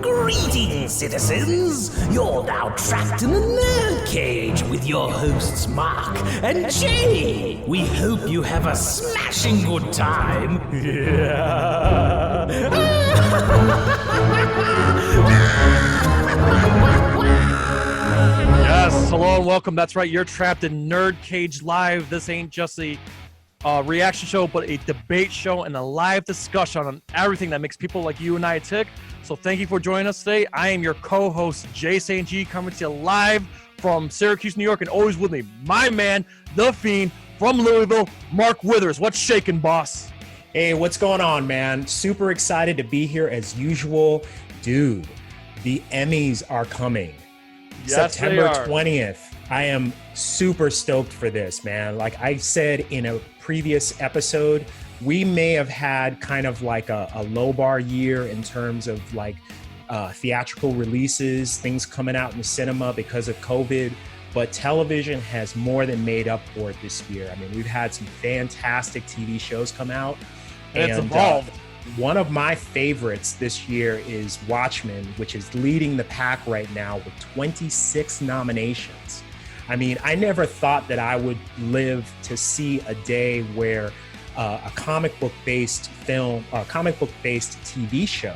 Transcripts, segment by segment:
Greetings, citizens! You're now trapped in the Nerd Cage with your hosts Mark and Jay. We hope you have a smashing good time. Yes, hello and welcome. That's right, you're trapped in Nerd Cage Live. This ain't just a reaction show, but a debate show and a live discussion on everything that makes people like you and I tick. So thank you for joining us today. I am your co-host, Jay St. G, coming to you live from Syracuse, New York, and always with me, my man, the Fiend, from Louisville, Mark Withers. What's shaking, boss? Hey, what's going on, man? Super excited to be here as usual. Dude, the Emmys are coming. Yes, September 20th. I am super stoked for this, man. Like I said in a previous episode, we may have had kind of like a low bar year in terms of like theatrical releases, things coming out in the cinema because of COVID, but television has more than made up for it this year. I mean, we've had some fantastic TV shows come out. And it's evolved. One of my favorites this year is Watchmen, which is leading the pack right now with 26 nominations. I mean, I never thought that I would live to see a day where a comic book based film, a comic book based TV show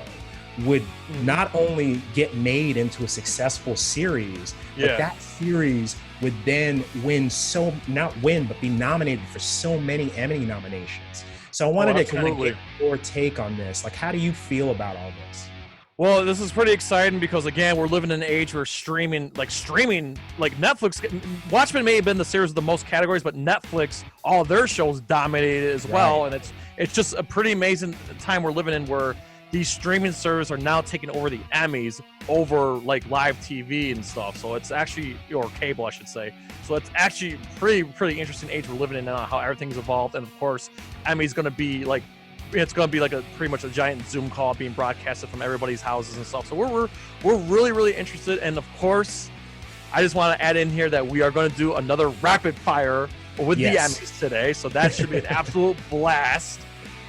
would not only get made into a successful series, but that series would then but be nominated for so many Emmy nominations. So I wanted to kind of get your take on this. Like, how do you feel about all this? Well, this is pretty exciting because, again, we're living in an age where streaming, like Netflix, Watchmen may have been the series with the most categories, but Netflix, all their shows dominated as well. And it's just a pretty amazing time we're living in where these streaming services are now taking over the Emmys over like live TV and stuff. So it's actually, or cable, I should say. So it's actually pretty interesting age we're living in now, how everything's evolved. And of course, Emmy's going to be like, it's going to be like pretty much a giant Zoom call being broadcasted from everybody's houses and stuff. So we're really interested. And of course, I just want to add in here that we are going to do another rapid fire with the Emmys today. So that should be an absolute blast.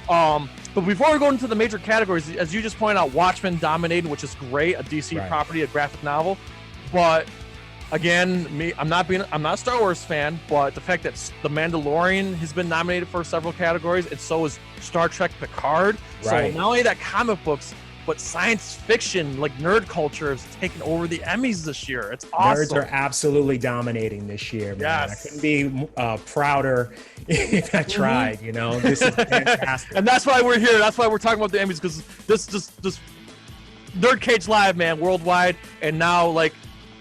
But before we go into the major categories, as you just pointed out, Watchmen dominated, which is great, a DC property, a graphic novel. But again, I'm not a Star Wars fan, but the fact that The Mandalorian has been nominated for several categories, and so is Star Trek Picard. So not only that comic books, but science fiction, like nerd culture, has taken over the Emmys this year. It's awesome. Nerds are absolutely dominating this year, man. Yes. I couldn't be prouder if I tried, you know. This is fantastic. And that's why we're here. That's why we're talking about the Emmys, because this Nerd Cage Live, man, worldwide, and now, like,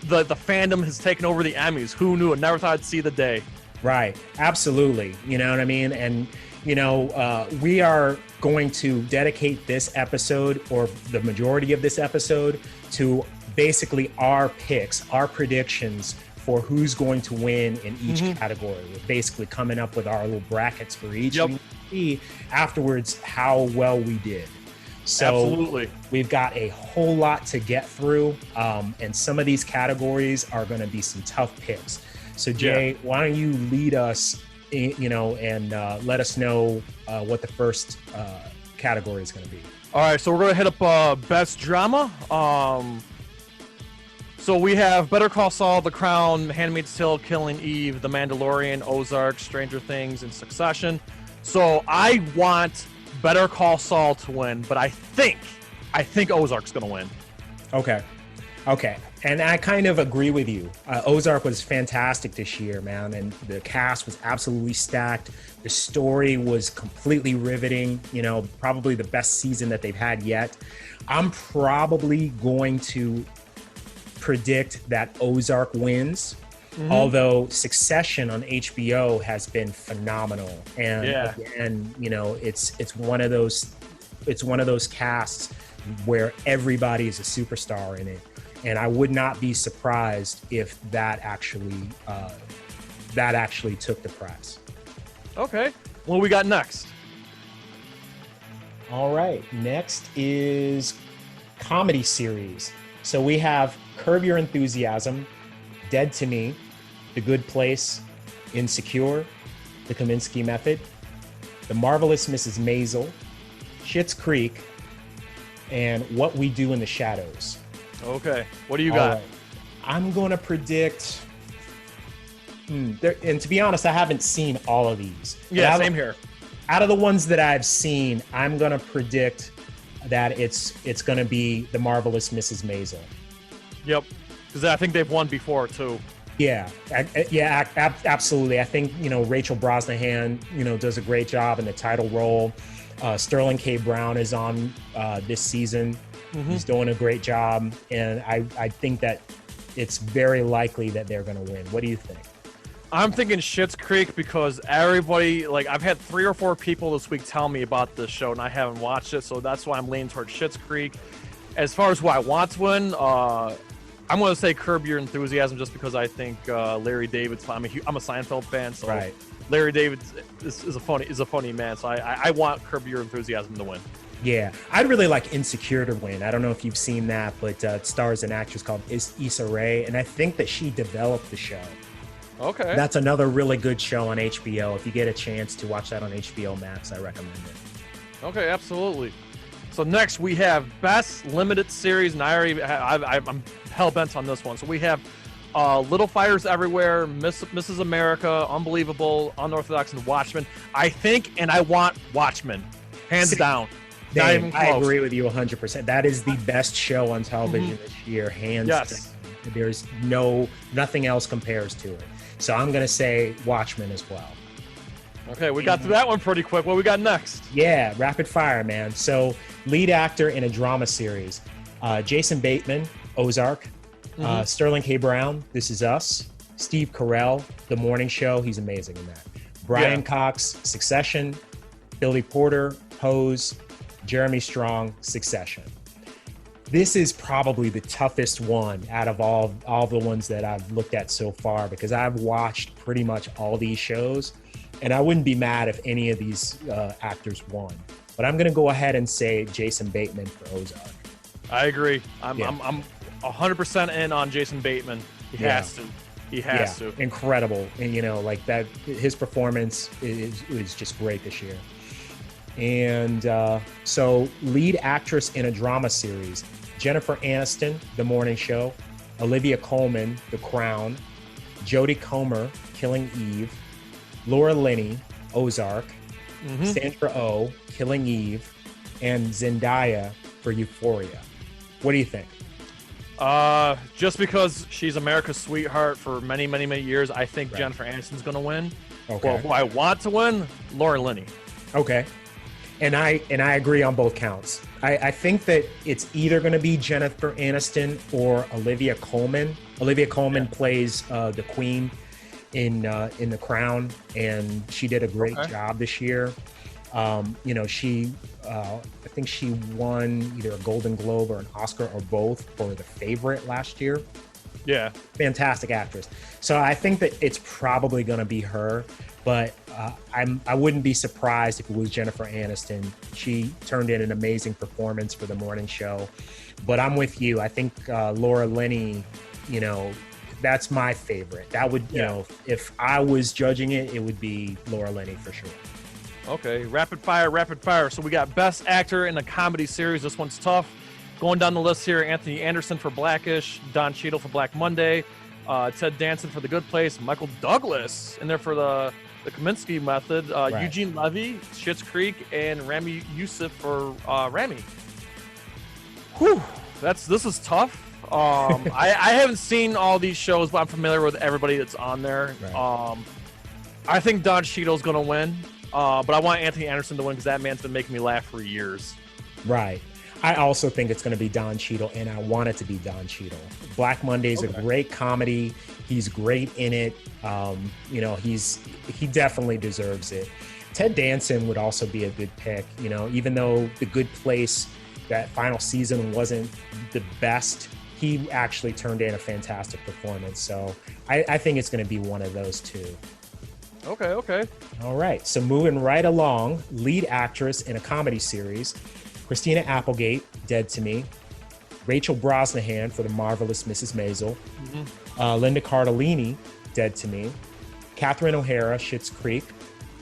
the fandom has taken over the Emmys. Who knew? I never thought I'd see the day. Right. Absolutely. You know what I mean? And, you know, we are going to dedicate this episode, or the majority of this episode, to basically our picks, our predictions for who's going to win in each category. We're basically coming up with our little brackets for each, and we'll see afterwards how well we did. So we've got a whole lot to get through, and some of these categories are going to be some tough picks. So Jay, why don't you lead us, you know, and let us know what the first category is going to be. All right, so we're going to hit up Best Drama. So we have Better Call Saul, The Crown, Handmaid's Tale, Killing Eve, The Mandalorian, Ozark, Stranger Things, and Succession. So I want Better Call Saul to win, but I think Ozark's going to win. Okay. And I kind of agree with you. Ozark was fantastic this year, man. And the cast was absolutely stacked. The story was completely riveting. You know, probably the best season that they've had yet. I'm probably going to predict that Ozark wins. Although Succession on HBO has been phenomenal. And again, you know, it's one of those casts where everybody is a superstar in it. And I would not be surprised if that actually took the prize. Okay. What we got next? All right. Next is comedy series. So we have Curb Your Enthusiasm, Dead to Me, The Good Place, Insecure, The Kominsky Method, The Marvelous Mrs. Maisel, Schitt's Creek, and What We Do in the Shadows. Okay. What do you All got? right. I'm going to predict. And to be honest, I haven't seen all of these. Yeah, same here. Out of the ones that I've seen, I'm going to predict that it's going to be The Marvelous Mrs. Maisel. Yep. Because I think they've won before, too. Yeah, absolutely. I think, Rachel Brosnahan, does a great job in the title role. Sterling K. Brown is on this season. Mm-hmm. He's doing a great job. And I think that it's very likely that they're going to win. What do you think? I'm thinking Schitt's Creek because everybody, I've had 3 or 4 people this week tell me about this show, and I haven't watched it, so that's why I'm leaning towards Schitt's Creek. As far as who I want to win, I'm going to say Curb Your Enthusiasm just because I think Larry David's. I'm a Seinfeld fan, so right. Larry David is a funny man. So I want Curb Your Enthusiasm to win. Yeah, I'd really like Insecure to win. I don't know if you've seen that, but it stars an actress called Issa Rae, and I think that she developed the show. Okay. That's another really good show on HBO. If you get a chance to watch that on HBO Max, I recommend it. Okay, absolutely. So next we have Best Limited Series, and I'm hell-bent on this one. So we have Little Fires Everywhere, Mrs. America, Unbelievable, Unorthodox, and Watchmen. I think, and I want Watchmen, hands down. Not even close. I agree with you 100%. That is the best show on television this year, hands down. There's nothing else compares to it. So I'm going to say Watchmen as well. Okay, we got through that one pretty quick. What we got next? Yeah, rapid fire, man. So lead actor in a drama series, Jason Bateman, Ozark, Sterling K. Brown, This Is Us, Steve Carell, The Morning Show. He's amazing in that. Brian Cox, Succession, Billy Porter, Pose, Jeremy Strong, Succession. This is probably the toughest one out of all the ones that I've looked at so far because I've watched pretty much all these shows, and I wouldn't be mad if any of these actors won. But I'm going to go ahead and say Jason Bateman for Ozark. I agree. I'm 100% in on Jason Bateman. He has to. He has to. Incredible. And, that his performance is just great this year. And so lead actress in a drama series, Jennifer Aniston, The Morning Show, Olivia Colman, The Crown, Jodie Comer, Killing Eve, Laura Linney, Ozark, Sandra Oh, Killing Eve, and Zendaya for Euphoria. What do you think? Just because she's America's sweetheart for many, many, many years, I think Jennifer Aniston's going to win. Okay. Well, who I want to win, Laura Linney. Okay. And I agree on both counts. I think that it's either going to be Jennifer Aniston or Olivia Colman. Olivia Colman plays the Queen in The Crown, and she did a great job this year. I think she won either a Golden Globe or an Oscar or both for The Favorite last year. Yeah. Fantastic actress. So I think that it's probably going to be her, but I wouldn't be surprised if it was Jennifer Aniston. She turned in an amazing performance for The Morning Show. But I'm with you. I think Laura Linney, that's my favorite. That would, if I was judging it, it would be Laura Linney for sure. Okay, rapid fire. So we got Best Actor in a Comedy Series. This one's tough. Going down the list here, Anthony Anderson for Blackish, Don Cheadle for Black Monday, Ted Danson for The Good Place, Michael Douglas in there for the Kaminsky Method, Eugene Levy, Schitt's Creek, and Rami Youssef for Rami. Whew, this is tough. I haven't seen all these shows, but I'm familiar with everybody that's on there. Right. I think Don Cheadle's going to win, but I want Anthony Anderson to win because that man's been making me laugh for years. Right. I also think it's going to be Don Cheadle, and I want it to be Don Cheadle. Black Monday is a great comedy. He's great in it. He definitely deserves it. Ted Danson would also be a good pick. Even though The Good Place, that final season wasn't the best, he actually turned in a fantastic performance. So I think it's going to be one of those two. Okay. All right. So moving right along, lead actress in a comedy series, Christina Applegate, Dead to Me, Rachel Brosnahan for The Marvelous Mrs. Maisel, Linda Cardellini, Dead to Me, Catherine O'Hara, Schitt's Creek,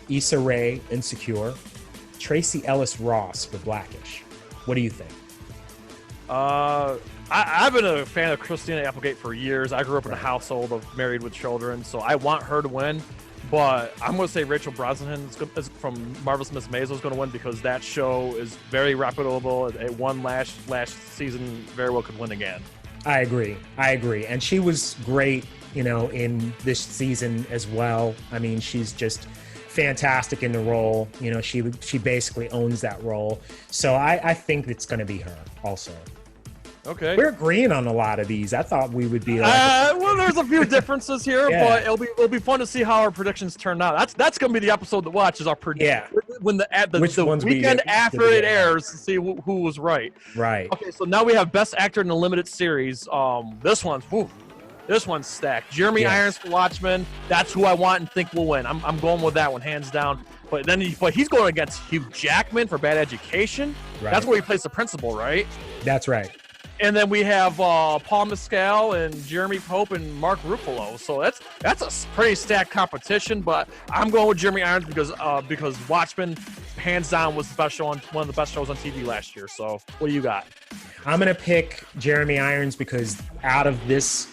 Issa Rae, Insecure, Tracy Ellis Ross for Blackish. What do you think? I've been a fan of Christina Applegate for years. I grew up in a household of married with children, so I want her to win. But I'm going to say Rachel Brosnahan is from Marvelous Miss Maisel is going to win because that show is very reputable. It won last season, very well could win again. I agree. And she was great, in this season as well. I mean, she's just fantastic in the role. She basically owns that role. So I think it's going to be her also. Okay. We're agreeing on a lot of these. I thought we would be well, there's a few differences here, but it'll be fun to see how our predictions turn out. That's going to be the episode to watch is our prediction. Yeah. When the weekend after it airs to see who was right. Right. Okay, so now we have Best Actor in a Limited Series. This one's stacked. Jeremy Irons for Watchmen. That's who I want and think will win. I'm going with that one hands down. But he's going against Hugh Jackman for Bad Education. Right. That's where he plays the principal, right? That's right. And then we have Paul Mescal and Jeremy Pope and Mark Ruffalo. So that's a pretty stacked competition. But I'm going with Jeremy Irons because Watchmen, hands down, was the best show one of the best shows on TV last year. So what do you got? I'm gonna pick Jeremy Irons because out of this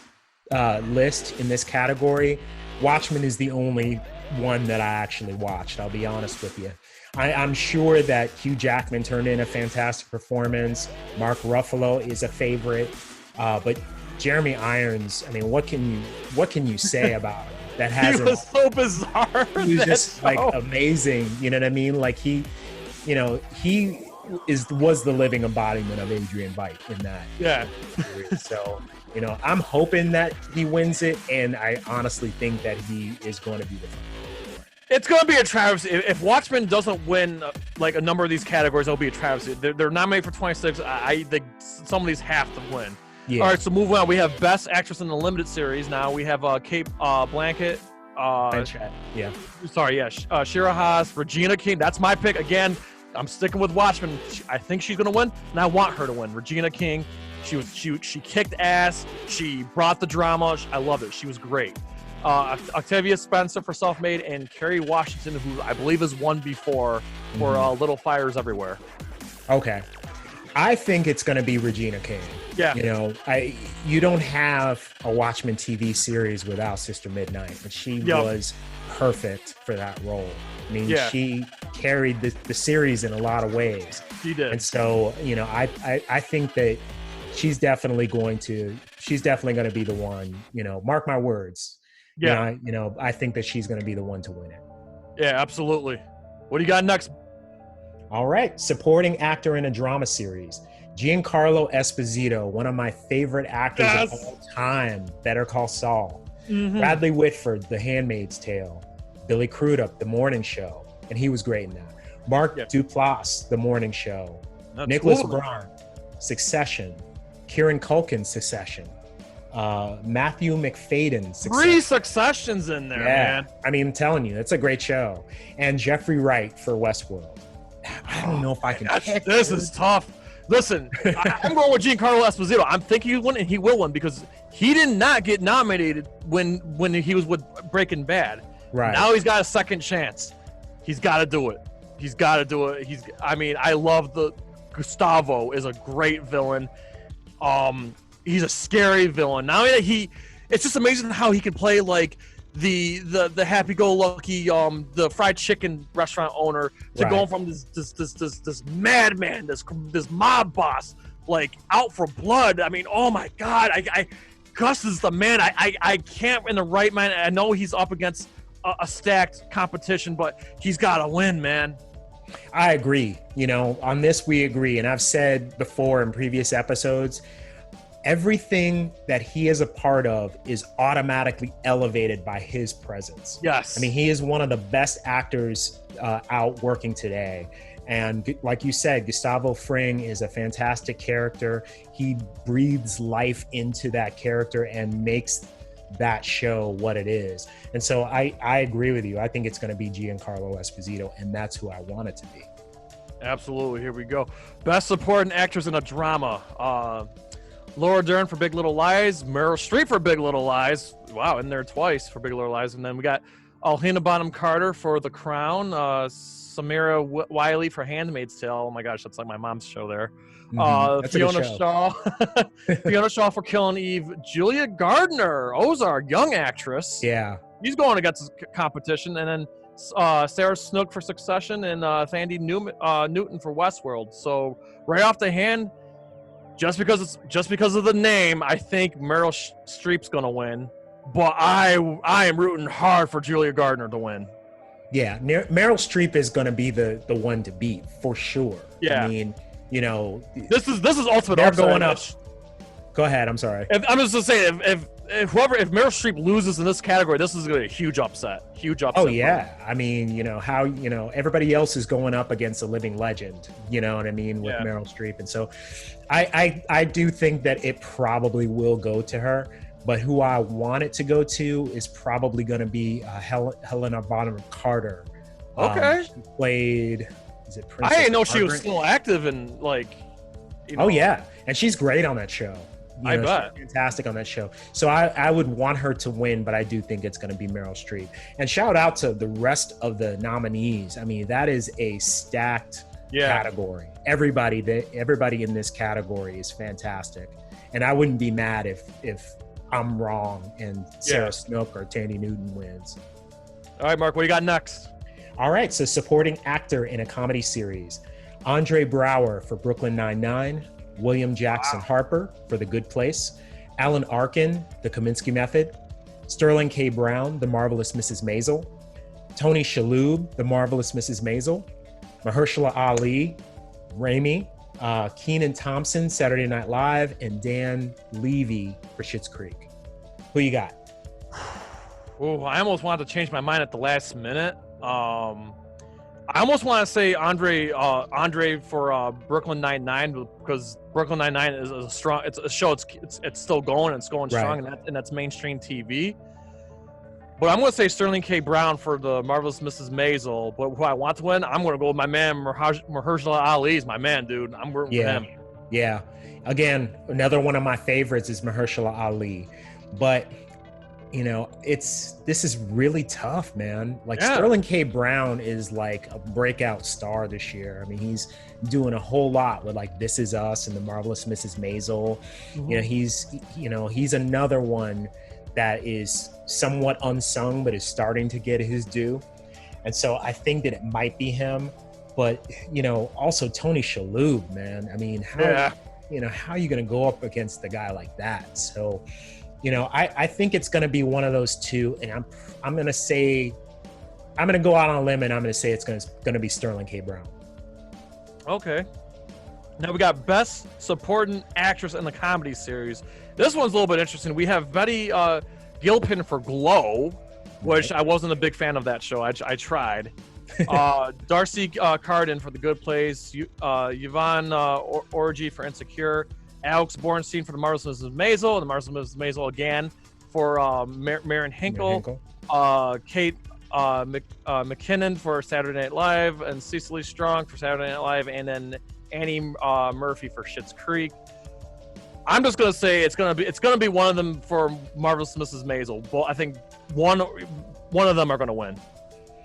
list in this category, Watchmen is the only one that I actually watched. I'll be honest with you. I'm sure that Hugh Jackman turned in a fantastic performance. Mark Ruffalo is a favorite, but Jeremy Irons. I mean, what can you say about him? That has he was so bizarre. He was just amazing. You know what I mean? Like he was the living embodiment of Adrian Veidt in that. Yeah. So I'm hoping that he wins it, and I honestly think that he is going to be the. It's going to be a travesty. If Watchmen doesn't win like a number of these categories, it'll be a travesty. They're nominated for 26. I think some of these have to win. Yeah. All right, so moving on. We have Best Actress in a Limited Series. Now we have Kate Blanchett. Shira Haas, Regina King. That's my pick. Again, I'm sticking with Watchmen. I think she's going to win, and I want her to win. Regina King. She kicked ass. She brought the drama. I love it. She was great. Octavia Spencer for Self-Made and Kerry Washington, who I believe has won before for Little Fires Everywhere. Okay. I think it's going to be Regina King. Yeah. You don't have a Watchmen TV series without Sister Midnight, and she was perfect for that role. I mean, she carried the series in a lot of ways. She did. And so, I think that she's definitely going to be the one, mark my words. Yeah. I think that she's going to be the one to win it. Yeah, absolutely. What do you got next? All right. Supporting actor in a drama series. Giancarlo Esposito, one of my favorite actors of all time. Better Call Saul. Mm-hmm. Bradley Whitford, The Handmaid's Tale. Billy Crudup, The Morning Show. And he was great in that. Mark Duplass, The Morning Show. Nicholas Braun, Succession. Kieran Culkin, Succession. Matthew McFadden. Three Successions in there, man. I mean, I'm telling you, it's a great show. And Jeffrey Wright for Westworld. I don't know if I can pick. This is tough. Listen, I'm going with Giancarlo Esposito. I'm thinking he won, and he will win because he did not get nominated when he was with Breaking Bad. Right. Now he's got a second chance. He's got to do it. I love Gustavo is a great villain. He's a scary villain. Now it's just amazing how he can play like the happy-go-lucky the fried chicken restaurant owner to going from this madman, this mob boss, like out for blood. I mean, oh my God, Gus is the man. I can't in the right mind. I know he's up against a stacked competition, but he's got to win, man. I agree. On this we agree, and I've said before in previous episodes. Everything that he is a part of is automatically elevated by his presence. Yes. I mean, he is one of the best actors out working today. And like you said, Gustavo Fring is a fantastic character. He breathes life into that character and makes that show what it is. And so I agree with you. I think it's going to be Giancarlo Esposito, and that's who I want it to be. Absolutely. Here we go. Best Supporting Actress in a Drama. Laura Dern for Big Little Lies, Meryl Streep for Big Little Lies. Wow, in there twice for Big Little Lies. And then we got Alhina Bonham Carter for The Crown. Samira Wiley for Handmaid's Tale. Oh my gosh, that's like my mom's show there. That's a good Fiona show. Shaw. Fiona Shaw for Killing Eve. Julia Gardner, Ozark, young actress. Yeah. He's going against competition. And then Sarah Snook for Succession and Thandie Newton for Westworld. So right off the hand, just because of the name, I think Meryl Streep's gonna win. But I am rooting hard for Julia Gardner to win. Yeah, Meryl Streep is going to be the one to beat for sure. Yeah. I mean, you know, this is ultimate. They're going up. Go ahead. I'm sorry. I'm just gonna say if Meryl Streep loses in this category, this is gonna be a huge upset. Huge upset. Oh yeah. I mean, you know how everybody else is going up against a living legend. You know what I mean with Meryl Streep, and so I do think that it probably will go to her. But who I want it to go to is probably going to be Helena Bonham Carter. Okay. She played. Is it Princess I didn't know Margaret? she was still active and like. Oh yeah, and she's great on that show. I bet. She's fantastic on that show. So I would want her to win, but I do think it's going to be Meryl Streep. And shout out to the rest of the nominees. I mean, that is a stacked category. Everybody in this category is fantastic, and I wouldn't be mad if I'm wrong and Sarah Snook or Thandie Newton wins. All right, Mark, what do you got next? All right, so supporting actor in a comedy series. Andre Braugher for Brooklyn Nine-Nine, William Jackson Harper for The Good Place, Alan Arkin, The Kominsky Method, Sterling K. Brown, The Marvelous Mrs. Maisel, Tony Shalhoub, The Marvelous Mrs. Maisel, Mahershala Ali, Raimi, Kenan Thompson, Saturday Night Live, and Dan Levy for Schitt's Creek. Who you got? Oh, I almost wanted to change my mind at the last minute. I almost want to say Andre for Brooklyn Nine-Nine, because Brooklyn Nine-Nine is a strong. It's a show. It's still going. It's going strong, and that's mainstream TV. But I'm going to say Sterling K. Brown for The Marvelous Mrs. Maisel. But who I want to win, I'm going to go with my man Mahershala Ali. Is my man, dude. I'm rooting for him. Yeah. Again, another one of my favorites is Mahershala Ali. But this is really tough, man. Like Sterling K. Brown is like a breakout star this year. I mean, he's doing a whole lot with like This Is Us and The Marvelous Mrs. Maisel. Mm-hmm. He's another one that is somewhat unsung, but is starting to get his due. And so I think that it might be him, but also Tony Shalhoub, man. I mean, how are you going to go up against a guy like that? So, I think it's going to be one of those two, and I'm going to go out on a limb, and I'm going to say it's going to be Sterling K. Brown. Okay. Now we got Best Supporting Actress in the Comedy Series. This one's a little bit interesting. We have Betty Gilpin for Glow, which I wasn't a big fan of that show. I tried. Darcy Carden for The Good Place. Yvonne Orgy for Insecure. Alex Bornstein for The Marvelous Mrs. Maisel. And The Marvelous Mrs. Maisel again for Maren Hinkle. Kate McKinnon for Saturday Night Live. And Cecily Strong for Saturday Night Live. And then Annie Murphy for Schitt's Creek. I'm just gonna say it's gonna be one of them for Marvelous Mrs. Maisel. Well, I think one of them are gonna win.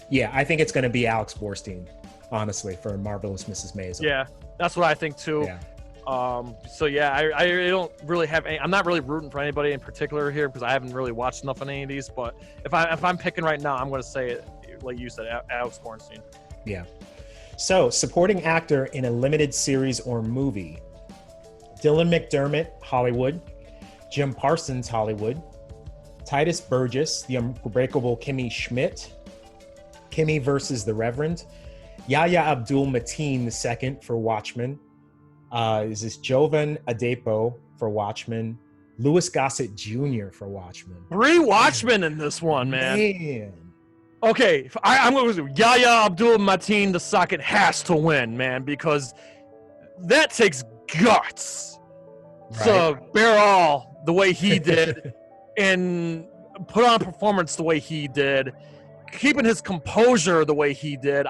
Yeah, I think it's gonna be Alex Bornstein, honestly, for Marvelous Mrs. Maisel. Yeah, that's what I think too. Yeah. I don't really have any. I'm not really rooting for anybody in particular here because I haven't really watched enough on any of these. But if I'm picking right now, I'm gonna say it, like you said, Alex Bornstein. Yeah. So, supporting actor in a limited series or movie. Dylan McDermott, Hollywood. Jim Parsons, Hollywood. Titus Burgess, The Unbreakable Kimmy Schmidt. Kimmy versus the Reverend. Yahya Abdul-Mateen II for Watchmen. This is Jovan Adepo for Watchmen. Louis Gossett Jr. for Watchmen. 3 Watchmen in this one, man. Okay, I'm going to Yahya Abdul-Mateen II has to win, man, because that takes guts to bear all the way he did and put on a performance the way he did, keeping his composure the way he did.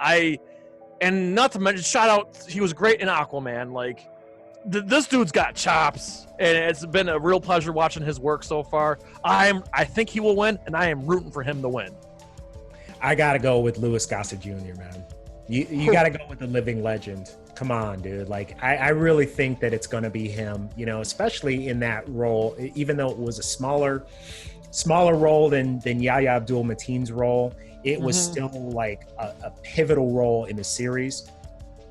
And not to mention, shout out, he was great in Aquaman. Like, this dude's got chops, and it's been a real pleasure watching his work so far. I think he will win, and I am rooting for him to win. I gotta go with Louis Gossett Jr., man. You gotta go with the living legend. Come on, dude. Like, I really think that it's gonna be him, you know, especially in that role, even though it was a smaller role than Yahya Abdul-Mateen's role. It was still like a pivotal role in the series.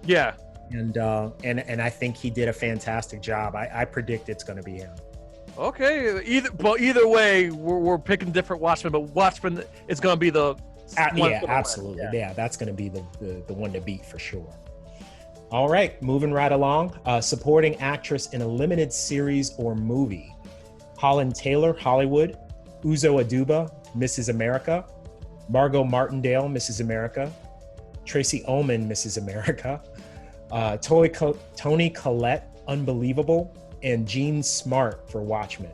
Yeah. And I think he did a fantastic job. I predict it's gonna be him. Okay. Either way, we're picking different Watchmen, but Watchmen is gonna be the yeah, absolutely. Yeah, that's going to be the one to beat for sure. All right, moving right along. Supporting actress in a limited series or movie. Holland Taylor, Hollywood. Uzo Aduba, Mrs. America. Margot Martindale, Mrs. America. Tracy Ullman, Mrs. America. Toni Collette, Unbelievable. And Jean Smart for Watchmen.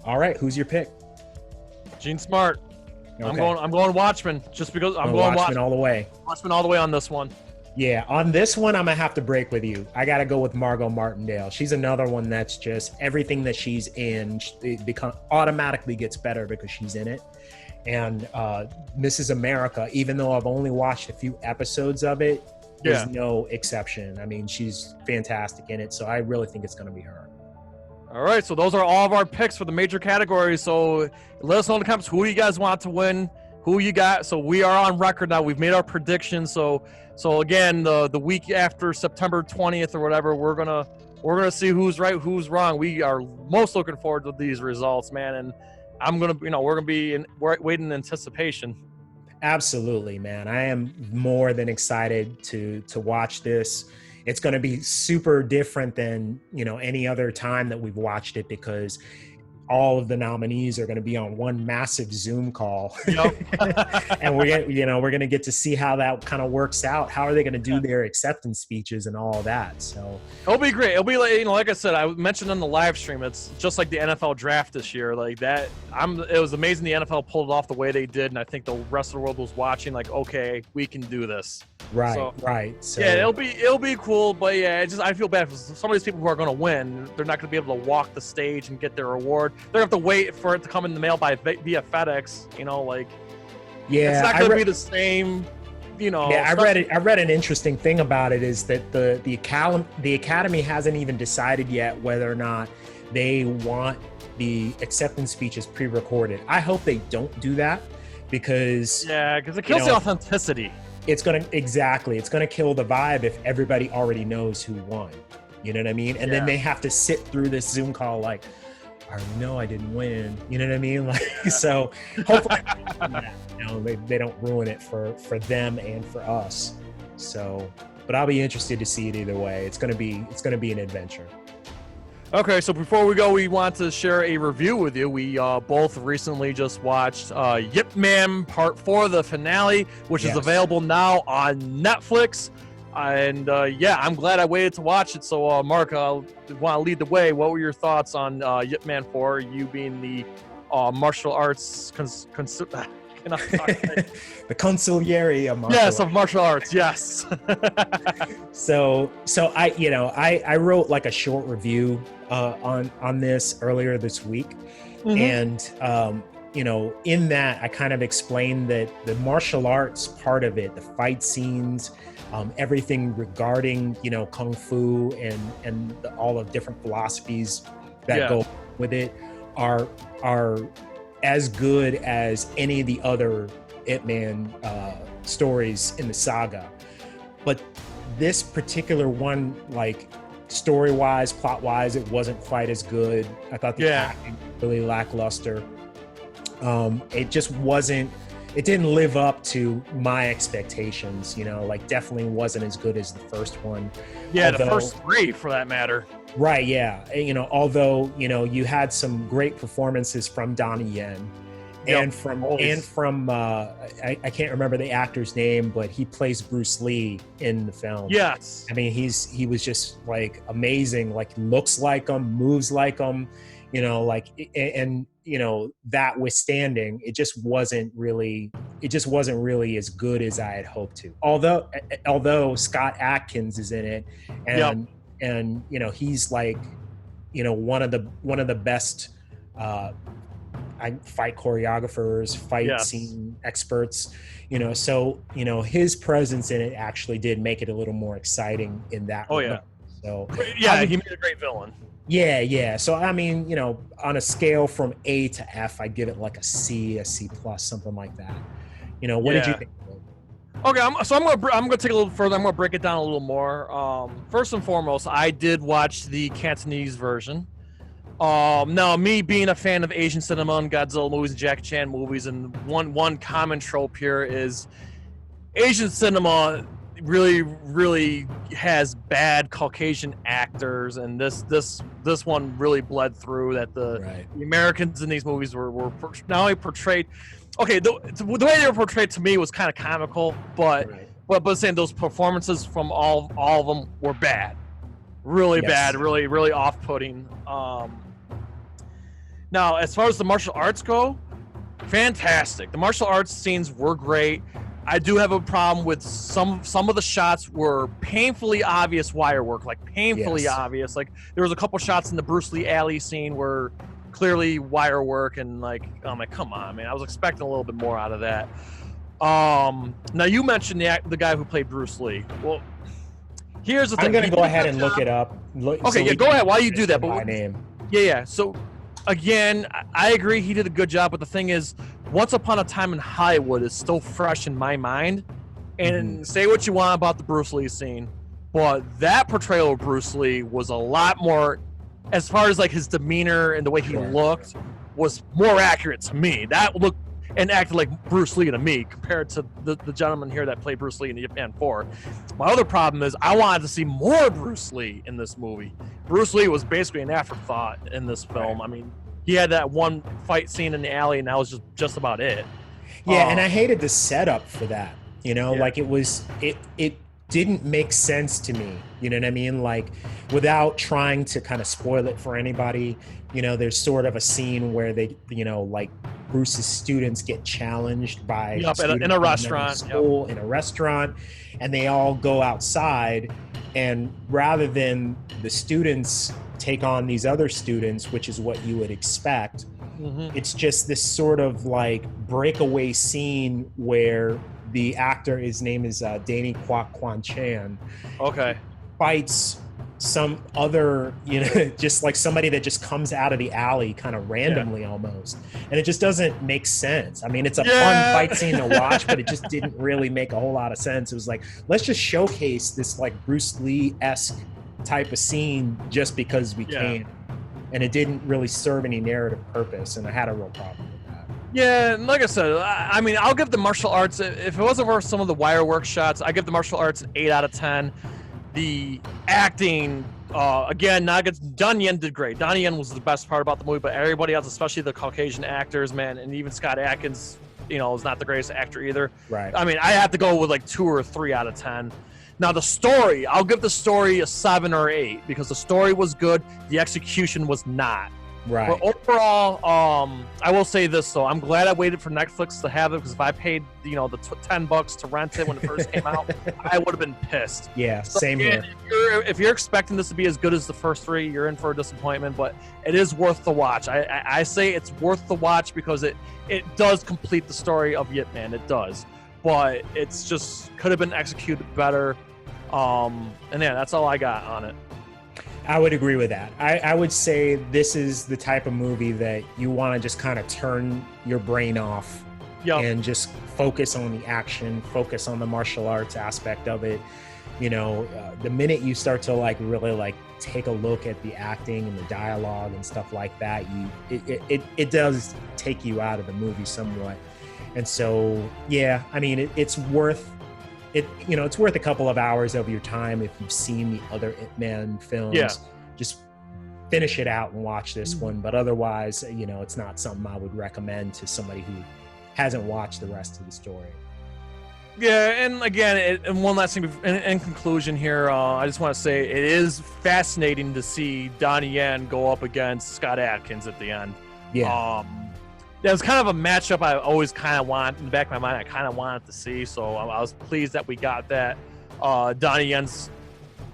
All right, who's your pick? Jean Smart. Okay. I'm going Watchmen just because I'm going Watchmen all the way. Watchmen all the way on this one. Yeah, on this one I'm gonna have to break with you. I gotta go with Margot Martindale. She's another one that's just everything that she's in automatically gets better because she's in it. And Mrs. America, even though I've only watched a few episodes of it, there's no exception. I mean, she's fantastic in it, so I really think it's gonna be her. All right, so those are all of our picks for the major categories. So let us know in the comments who you guys want to win, who you got. So we are on record now. We've made our predictions. So again, the week after September 20th or whatever, we're gonna see who's right, who's wrong. We are most looking forward to these results, man. And we're gonna be waiting in anticipation. Absolutely, man. I am more than excited to watch this. It's going to be super different than, any other time that we've watched it because all of the nominees are going to be on one massive Zoom call. Yep. And we're going to get to see how that kind of works out. How are they going to do their acceptance speeches and all that? So it'll be great. It'll be like I said, I mentioned on the live stream, it's just like the NFL draft this year. Like that, it was amazing the NFL pulled it off the way they did, and I think the rest of the world was watching like, okay, we can do this. Right. So yeah, it'll be cool, but yeah, I feel bad for some of these people who are going to win. They're not going to be able to walk the stage and get their award. They're going to have to wait for it to come in the mail via FedEx. Yeah, it's not going to be the same. Yeah, I read an interesting thing about it is that the Academy hasn't even decided yet whether or not they want the acceptance speeches pre-recorded. I hope they don't do that because it kills the authenticity. It's gonna kill the vibe if everybody already knows who won. You know what I mean? And then they have to sit through this Zoom call like, I already know I didn't win. You know what I mean? Like, so hopefully they don't ruin it for them and for us. So, but I'll be interested to see it either way. It's gonna be an adventure. Okay, so before we go, we want to share a review with you. We both recently just watched Yip Man Part 4, the finale, which is available now on Netflix. And I'm glad I waited to watch it. So, Mark, I want to lead the way. What were your thoughts on Yip Man 4, you being the martial arts the consigliere of martial arts. Of martial arts, yes. So I wrote like a short review on this earlier this week. And in that I kind of explained that the martial arts part of it, the fight scenes, everything regarding kung fu and all of different philosophies that go with it are as good as any of the other Ip Man stories in the saga. But this particular one, like story-wise, plot-wise, it wasn't quite as good. I thought the acting really lackluster. It didn't live up to my expectations, definitely wasn't as good as the first one. Yeah, the first three for that matter. Right, yeah. Although, you had some great performances from Donnie Yen and from I can't remember the actor's name, but he plays Bruce Lee in the film. Yes. I mean, he was just like amazing, like looks like him, moves like him, that withstanding, it just wasn't really as good as I had hoped to. Although Scott Adkins is in it, and he's like, one of the best fight choreographers, fight scene experts, so his presence in it actually did make it a little more exciting in that regard. So he made a great villain. Yeah. So I mean, on a scale from A to F, I give it like a C plus, something like that. What did you think? Okay, I'm gonna take a little further. I'm gonna break it down a little more. First and foremost, I did watch the Cantonese version. Now, me being a fan of Asian cinema and Godzilla movies and Jackie Chan movies, and one common trope here is Asian cinema really has bad Caucasian actors, and this one really bled through that the Americans in these movies were not only portrayed. Okay, the way they were portrayed to me was kind of comical, but saying those performances from all of them were bad, really bad, really off-putting. Now, as far as the martial arts go, fantastic. The martial arts scenes were great. I do have a problem with some of the shots were painfully obvious wire work, like painfully obvious. Like there was a couple shots in the Bruce Lee alley scene where clearly wire work, and like, I'm like, come on, man. I was expecting a little bit more out of that. Now you mentioned the guy who played Bruce Lee. Well, here's the thing. I'm going to go ahead and look it up. Go ahead while you do that. But name. Yeah. So again, I agree he did a good job, but the thing is, Once Upon a Time in Hollywood is still fresh in my mind. And say what you want about the Bruce Lee scene, but that portrayal of Bruce Lee was a lot more, as far as like his demeanor and the way he looked, was more accurate to me. That looked and acted like Bruce Lee to me compared to the gentleman here that played Bruce Lee in Japan 4. My other problem is I wanted to see more Bruce Lee in this movie. Bruce Lee was basically an afterthought in this film. I mean, he had that one fight scene in the alley, and that was just about it. Yeah, and I hated the setup for that. Like it didn't make sense to me. You know what I mean? Like, without trying to kind of spoil it for anybody, there's sort of a scene where they, like Bruce's students get challenged by in a restaurant, school, in a restaurant, and they all go outside, and rather than the students take on these other students, which is what you would expect, it's just this sort of like breakaway scene where the actor, his name is Danny Kwok Kwan Chan, fights some other, just like somebody that just comes out of the alley kind of randomly almost. And it just doesn't make sense. I mean, it's a fun fight scene to watch, but it just didn't really make a whole lot of sense. It was like, let's just showcase this like Bruce Lee-esque type of scene just because we can. And it didn't really serve any narrative purpose, and I had a real problem with that. Yeah, and like I said, I mean, I'll give the martial arts, if it wasn't for some of the wire work shots, I give the martial arts an 8 out of 10. The acting, again, Donnie Yen did great. Donnie Yen was the best part about the movie, but everybody else, especially the Caucasian actors, man, and even Scott Adkins, is not the greatest actor either. Right. I mean, I have to go with like 2 or 3 out of 10. Now, the story, I'll give the story a 7 or 8 because the story was good. The execution was not. Right. But overall, I will say this, though. I'm glad I waited for Netflix to have it, because if I paid, the $10 to rent it when it first came out, I would have been pissed. Yeah, so same here. If you're expecting this to be as good as the first 3, you're in for a disappointment, but it is worth the watch. I say it's worth the watch because it does complete the story of Yip Man. It does. But it's just could have been executed better. And yeah, that's all I got on it. I would agree with that. I would say this is the type of movie that you want to just kind of turn your brain off and just focus on the action, focus on the martial arts aspect of it. The minute you start to like really like take a look at the acting and the dialogue and stuff like that, it does take you out of the movie somewhat. And so, yeah, I mean, it's worth it. It's worth a couple of hours of your time if you've seen the other Ip Man films. Yeah. Just finish it out and watch this one. But otherwise, it's not something I would recommend to somebody who hasn't watched the rest of the story. Yeah, and again, and one last thing in conclusion here, I just want to say it is fascinating to see Donnie Yen go up against Scott Adkins at the end. Yeah. That was kind of a matchup I always kind of want in the back of my mind. I kind of wanted to see, so I was pleased that we got that. Donnie Yen's,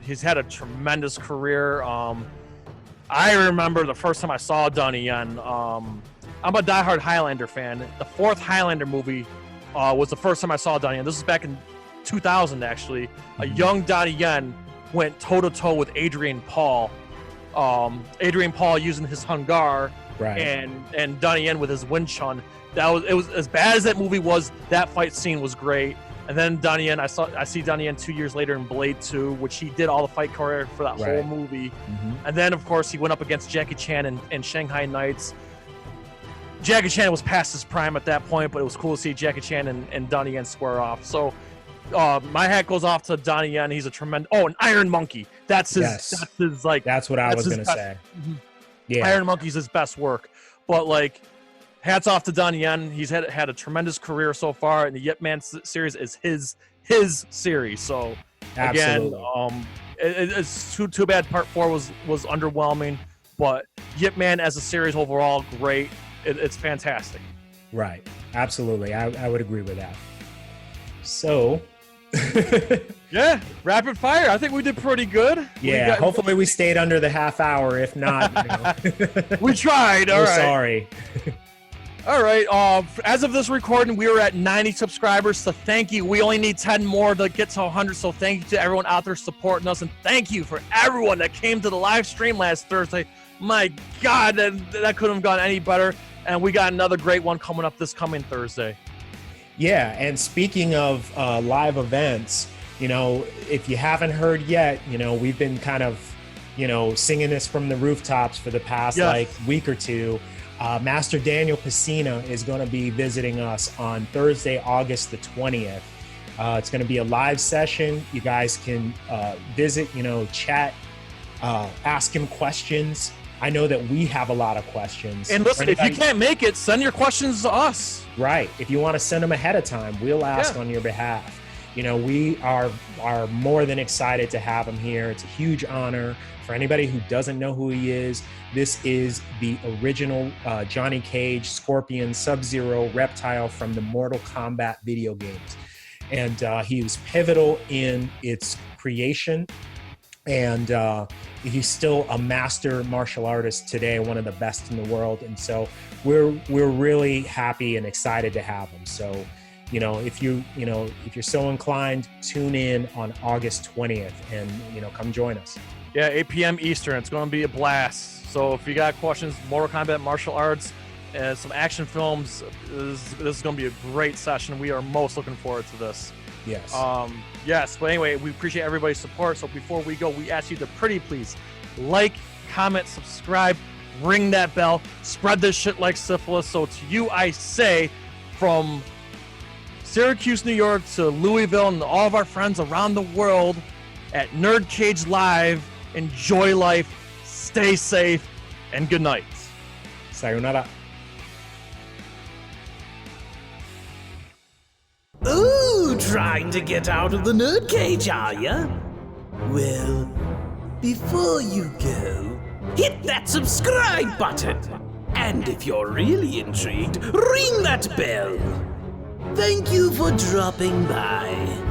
he's had a tremendous career. I remember the first time I saw Donnie Yen. I'm a diehard Highlander fan. The 4th Highlander movie was the first time I saw Donnie Yen. This is back in 2000, actually. A young Donnie Yen went toe-to-toe with Adrian Paul. Adrian Paul using his Hungar, Right. and Donnie Yen with his Wing Chun. It was as bad as that movie was. That fight scene was great. And then Donnie Yen, I see Donnie Yen 2 years later in Blade 2, which he did all the fight choreography for that whole movie. And then, of course, he went up against Jackie Chan in Shanghai Nights. Jackie Chan was past his prime at that point, but it was cool to see Jackie Chan and Donnie Yen square off. So my hat goes off to Donnie Yen. He's a tremendous. Oh, and Iron Monkey. That's his like. That's what I was gonna say. Yeah, Iron Monkey's his best work, but like, hats off to Donnie Yen. He's had a tremendous career so far, and the Yip Man series is his series. So absolutely. Again, it's too bad Part 4 was underwhelming, but Yip Man as a series overall, great. It's fantastic. Right. Absolutely. I would agree with that. So. Yeah, rapid fire. I think we did pretty good. Yeah, hopefully we stayed under the half hour. If not, we tried. All right. Sorry. All right. As of this recording, we are at 90 subscribers. So thank you. We only need 10 more to get to 100. So thank you to everyone out there supporting us, and thank you for everyone that came to the live stream last Thursday. My God, that couldn't have gone any better. And we got another great one coming up this coming Thursday. Yeah, and speaking of live events, if you haven't heard yet, we've been kind of, singing this from the rooftops for the past week or two. Master Daniel Pacina is going to be visiting us on Thursday, August the 20th. It's going to be a live session. You guys can visit, chat, ask him questions. I know that we have a lot of questions. And listen, if you can't make it, send your questions to us. Right. If you want to send them ahead of time, we'll ask on your behalf. We are more than excited to have him here. It's a huge honor. For anybody who doesn't know who he is, this is the original Johnny Cage, Scorpion, Sub-Zero, Reptile from the Mortal Kombat video games. And he was pivotal in its creation. And he's still a master martial artist today, one of the best in the world. And so we're really happy and excited to have him. So, if you're so inclined, tune in on August 20th and, come join us. Yeah, 8 p.m. Eastern. It's going to be a blast. So if you got questions, Mortal Kombat, martial arts, and some action films, this is going to be a great session. We are most looking forward to this. Yes. Yes, but anyway, we appreciate everybody's support. So before we go, we ask you to pretty please like, comment, subscribe, ring that bell, spread this shit like syphilis. So to you, I say, from Syracuse, New York to Louisville and all of our friends around the world at NerdCage Live, enjoy life, stay safe, and good night. Sayonara. Ooh, trying to get out of the NerdCage, are ya? Well, before you go, hit that subscribe button. And if you're really intrigued, ring that bell. Thank you for dropping by.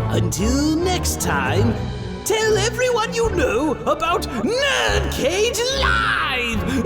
Until next time, tell everyone you know about NerdCage Live!